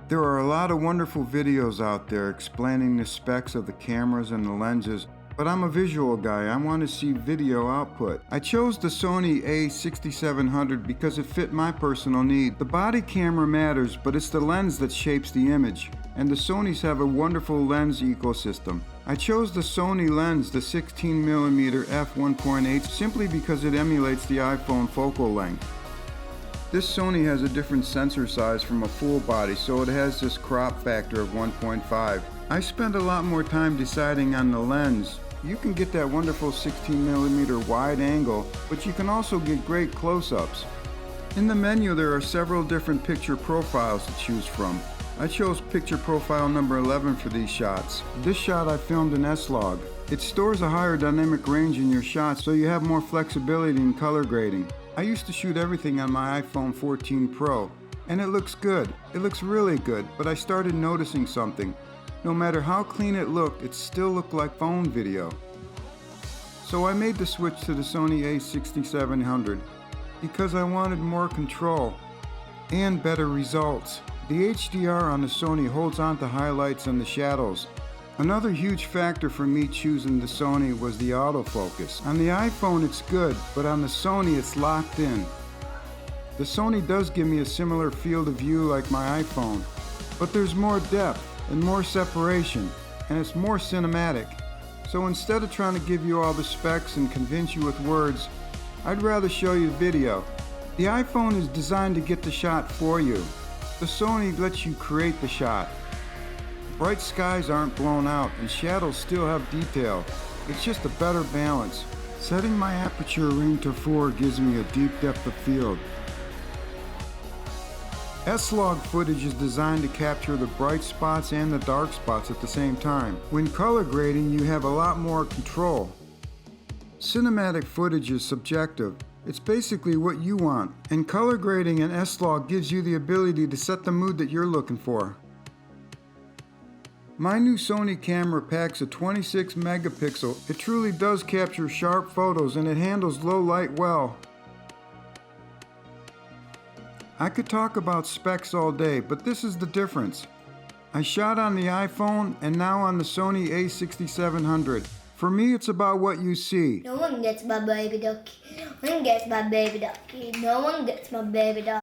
There are a lot of wonderful videos out there explaining the specs of the cameras and the lenses, but I'm a visual guy. I want to see video output. I chose the Sony a6700 because it fit my personal need. The body camera matters, but it's the lens that shapes the image, and the Sonys have a wonderful lens ecosystem. I chose the Sony lens, the 16mm f1.8, simply because it emulates the iPhone focal length. This Sony has a different sensor size from a full body, so it has this crop factor of 1.5. I spent a lot more time deciding on the lens. You can get that wonderful 16mm wide angle, but you can also get great close-ups. In the menu there are several different picture profiles to choose from. I chose picture profile number 11 for these shots. This shot I filmed in S-Log. It stores a higher dynamic range in your shots, so you have more flexibility in color grading. I used to shoot everything on my iPhone 14 Pro, and it looks good. It looks really good, but I started noticing something. No matter how clean it looked, it still looked like phone video. So I made the switch to the Sony a6700 because I wanted more control and better results. The HDR on the Sony holds on to highlights and the shadows. Another huge factor for me choosing the Sony was the autofocus. On the iPhone it's good, but on the Sony it's locked in. The Sony does give me a similar field of view like my iPhone, but there's more depth and more separation, and it's more cinematic. So instead of trying to give you all the specs and convince you with words, I'd rather show you video. The iPhone is designed to get the shot for you. The Sony lets you create the shot. Bright skies aren't blown out and shadows still have detail. It's just a better balance. Setting my aperture ring to 4 gives me a deep depth of field. S-Log footage is designed to capture the bright spots and the dark spots at the same time. When color grading, you have a lot more control. Cinematic footage is subjective. It's basically what you want, and color grading in S-Log gives you the ability to set the mood that you're looking for. My new Sony camera packs a 26 megapixel. It truly does capture sharp photos and it handles low light well. I could talk about specs all day, but this is the difference. I shot on the iPhone and now on the Sony a6700. For me, it's about what you see. No one gets my baby ducky. No one gets my baby ducky. No one gets my baby ducky.